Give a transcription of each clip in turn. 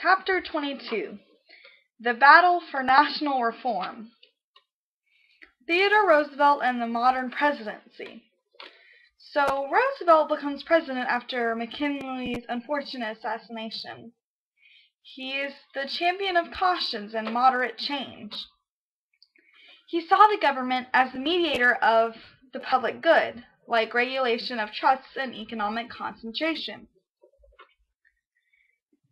Chapter 22. The Battle for National Reform. Theodore Roosevelt and the Modern Presidency. So, Roosevelt becomes president after McKinley's unfortunate assassination. He is the champion of cautions and moderate change. He saw the government as the mediator of the public good, like regulation of trusts and economic concentration.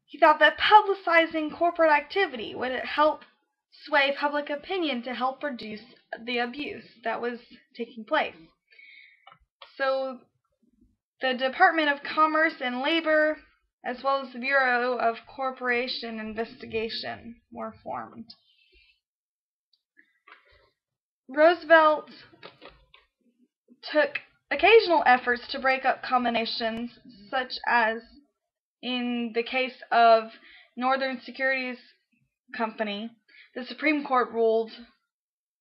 He thought that publicizing corporate activity would help sway public opinion to help reduce the abuse that was taking place. So the Department of Commerce and Labor, as well as the Bureau of Corporation Investigation, were formed. Roosevelt took occasional efforts to break up combinations, such as in the case of Northern Securities Company. The Supreme Court ruled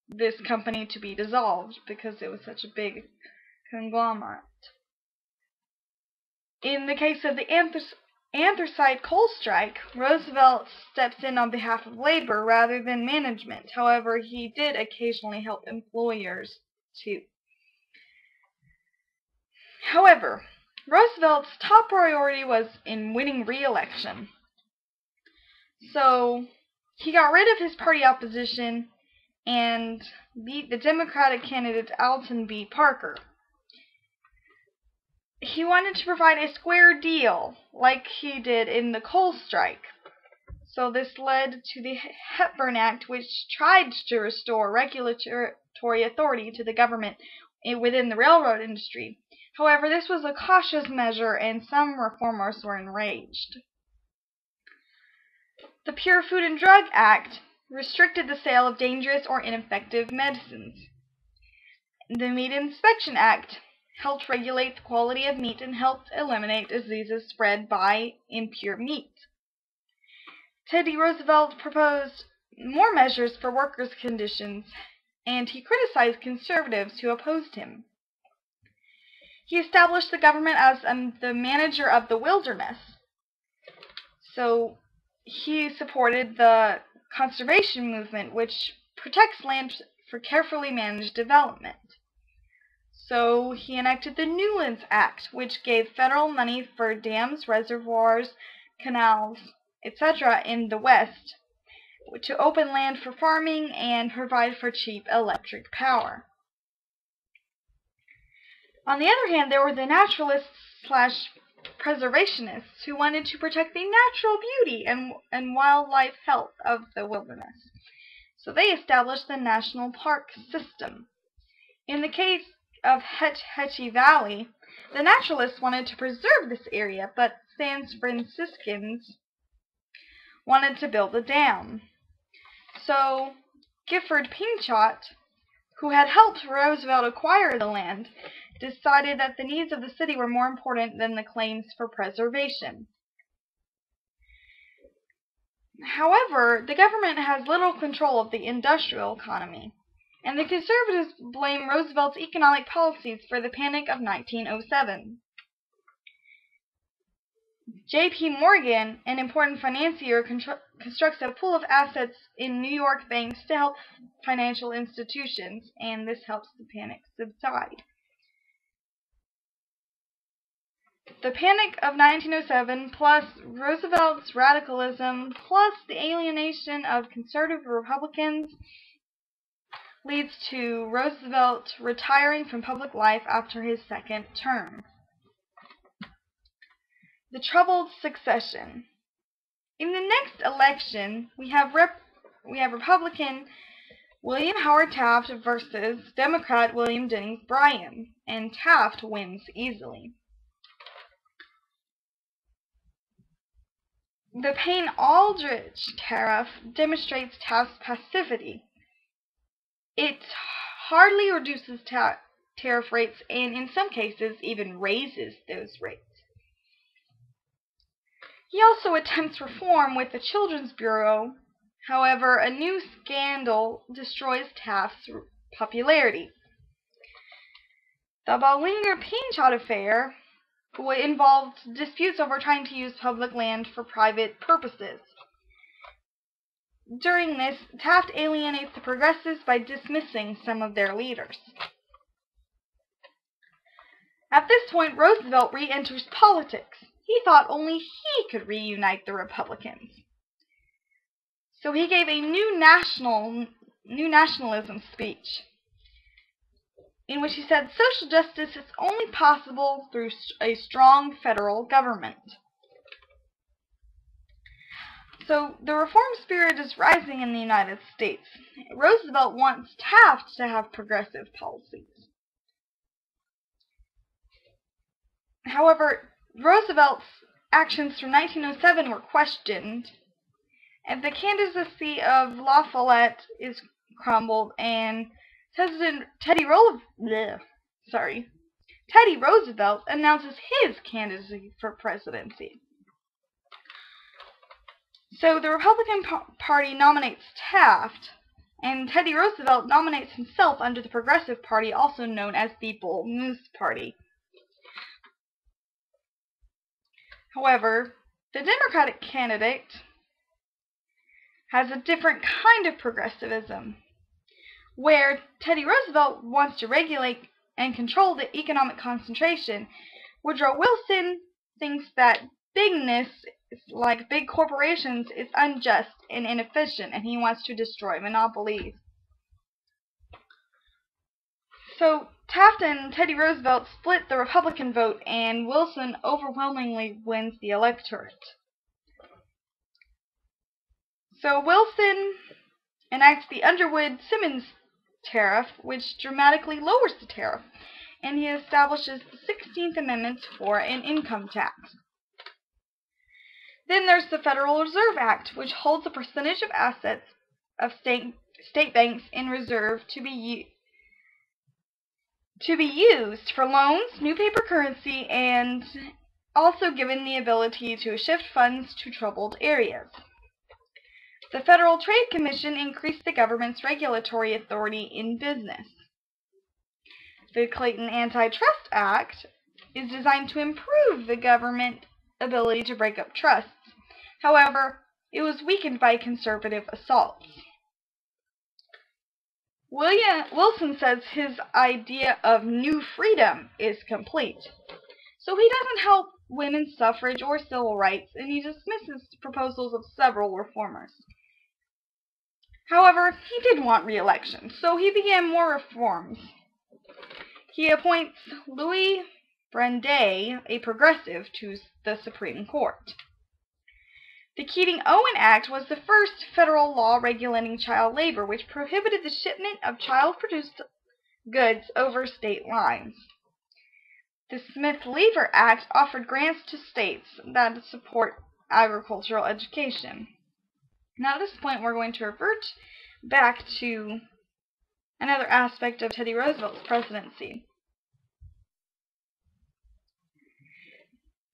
this company to be dissolved because it was such a big conglomerate. In the case of the anthracite coal strike, Roosevelt steps in on behalf of labor rather than management. However, he did occasionally help employers too. However, Roosevelt's top priority was in winning re-election. So he got rid of his party opposition and beat the Democratic candidate Alton B. Parker. He wanted to provide a square deal like he did in the coal strike. So this led to the Hepburn Act, which tried to restore regulatory authority to the government within the railroad industry. However, this was a cautious measure, and some reformers were enraged. The Pure Food and Drug Act restricted the sale of dangerous or ineffective medicines. The Meat Inspection Act helped regulate the quality of meat and helped eliminate diseases spread by impure meat. Teddy Roosevelt proposed more measures for workers' conditions, and he criticized conservatives who opposed him. He established the government as the manager of the wilderness. So he supported the conservation movement, which protects land for carefully managed development. So he enacted the Newlands Act, which gave federal money for dams, reservoirs, canals, etc. in the West to open land for farming and provide for cheap electric power. On the other hand, there were the naturalists/preservationists who wanted to protect the natural beauty and wildlife health of the wilderness. So they established the National Park System. In the case of Hetch Hetchy Valley, the naturalists wanted to preserve this area, but San Franciscans wanted to build a dam. So Gifford Pinchot, who had helped Roosevelt acquire the land, decided that the needs of the city were more important than the claims for preservation. However, the government has little control of the industrial economy, and the conservatives blame Roosevelt's economic policies for the Panic of 1907. J.P. Morgan, an important financier, constructs a pool of assets in New York banks to help financial institutions, and this helps the panic subside. The Panic of 1907, plus Roosevelt's radicalism, plus the alienation of conservative Republicans, leads to Roosevelt retiring from public life after his second term. The troubled succession. In the next election, we have Republican William Howard Taft versus Democrat William Jennings Bryan, and Taft wins easily. The Payne-Aldrich tariff demonstrates Taft's passivity. It hardly reduces tariff rates, and in some cases even raises those rates. He also attempts reform with the Children's Bureau. However, a new scandal destroys Taft's popularity. The Ballinger-Pinchot affair involved disputes over trying to use public land for private purposes. During this, Taft alienates the progressives by dismissing some of their leaders. At this point, Roosevelt re-enters politics. He thought only he could reunite the Republicans. So he gave a new nationalism speech, in which he said social justice is only possible through a strong federal government. So the reform spirit is rising in the United States. Roosevelt wants Taft to have progressive policies. However, Roosevelt's actions from 1907 were questioned, and the candidacy of La Follette is crumbled, and Teddy Roosevelt announces his candidacy for presidency. So the Republican Party nominates Taft, and Teddy Roosevelt nominates himself under the Progressive Party, also known as the Bull Moose Party. However, the Democratic candidate has a different kind of progressivism, where Teddy Roosevelt wants to regulate and control the economic concentration. Woodrow Wilson thinks that bigness, like big corporations, is unjust and inefficient, and he wants to destroy monopolies. So Taft and Teddy Roosevelt split the Republican vote, and Wilson overwhelmingly wins the electorate. So Wilson enacts the Underwood-Simmons tariff, which dramatically lowers the tariff, and he establishes the 16th Amendment for an income tax. Then there's the Federal Reserve Act, which holds a percentage of assets of state banks in reserve to be used for loans, new paper currency, and also given the ability to shift funds to troubled areas. The Federal Trade Commission increased the government's regulatory authority in business. The Clayton Antitrust Act is designed to improve the government's ability to break up trusts. However, it was weakened by conservative assaults. Wilson says his idea of new freedom is complete. So he doesn't help women's suffrage or civil rights, and he dismisses the proposals of several reformers. However, he did want re-election, so he began more reforms. He appoints Louis Brandeis, a progressive, to the Supreme Court. The Keating Owen Act was the first federal law regulating child labor, which prohibited the shipment of child-produced goods over state lines. The Smith-Lever Act offered grants to states that support agricultural education. Now at this point we're going to revert back to another aspect of Teddy Roosevelt's presidency.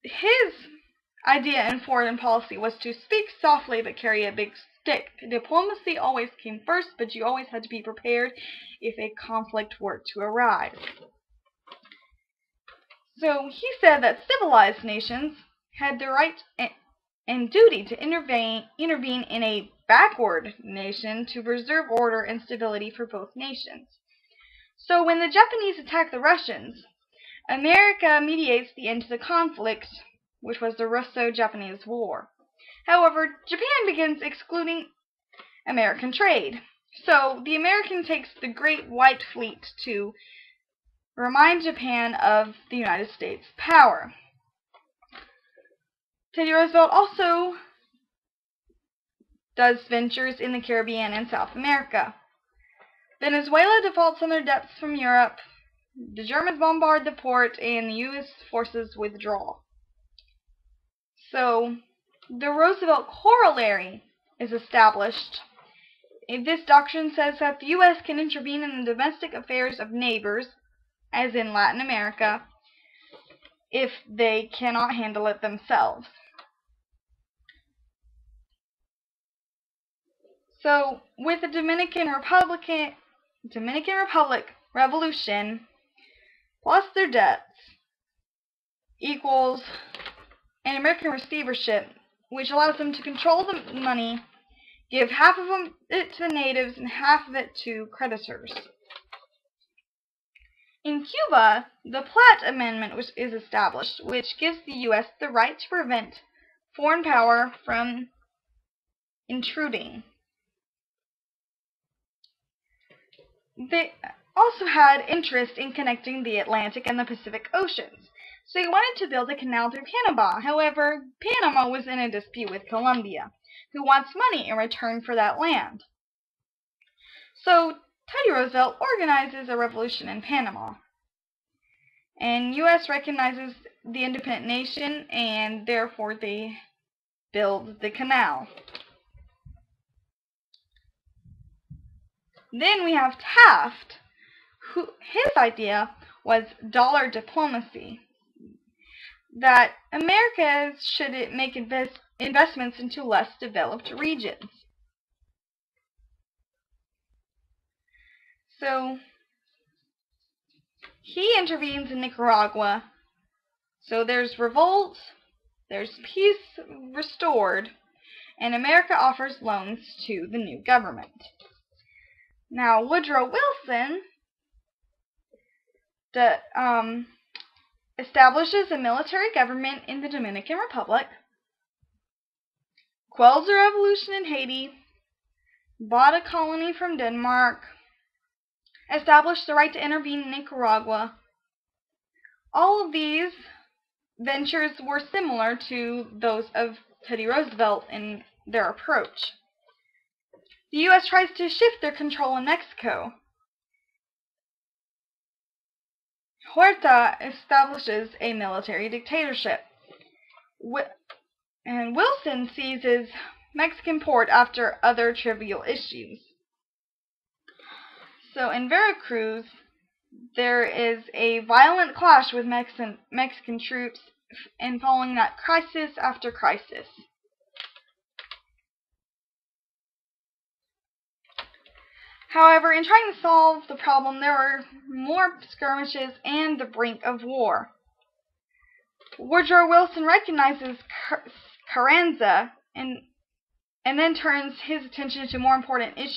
His idea in foreign policy was to speak softly but carry a big stick. Diplomacy always came first, but you always had to be prepared if a conflict were to arise. So he said that civilized nations had the right and duty to intervene in a backward nation to preserve order and stability for both nations. So when the Japanese attack the Russians, America mediates the end to the conflict, which was the Russo-Japanese War. However, Japan begins excluding American trade. So the American takes the Great White Fleet to remind Japan of the United States' power. Teddy Roosevelt also does ventures in the Caribbean and South America. Venezuela defaults on their debts from Europe, the Germans bombard the port, and the U.S. forces withdraw. So, the Roosevelt Corollary is established. This doctrine says that the U.S. can intervene in the domestic affairs of neighbors, as in Latin America, if they cannot handle it themselves. So, with the Dominican Republic Revolution, plus their debts, equals an American receivership, which allows them to control the money, give half of it to the natives and half of it to creditors. In Cuba, the Platt Amendment is established, which gives the U.S. the right to prevent foreign power from intruding. They also had interest in connecting the Atlantic and the Pacific Oceans, so they wanted to build a canal through Panama. However, Panama was in a dispute with Colombia, who wants money in return for that land. So Teddy Roosevelt organizes a revolution in Panama, and U.S. recognizes the independent nation, and therefore they build the canal. Then we have Taft, his idea was dollar diplomacy, that Americans should make investments into less developed regions. So he intervenes in Nicaragua. So there's revolt, there's peace restored, and America offers loans to the new government. Now, Woodrow Wilson establishes a military government in the Dominican Republic, quells the revolution in Haiti, bought a colony from Denmark, established the right to intervene in Nicaragua. All of these ventures were similar to those of Teddy Roosevelt in their approach. The U.S. tries to shift their control in Mexico. Huerta establishes a military dictatorship, and Wilson seizes Mexican port after other trivial issues. So in Veracruz, there is a violent clash with Mexican troops, and following that, crisis after crisis. However, in trying to solve the problem, there were more skirmishes and the brink of war. Woodrow Wilson recognizes Carranza and then turns his attention to more important issues.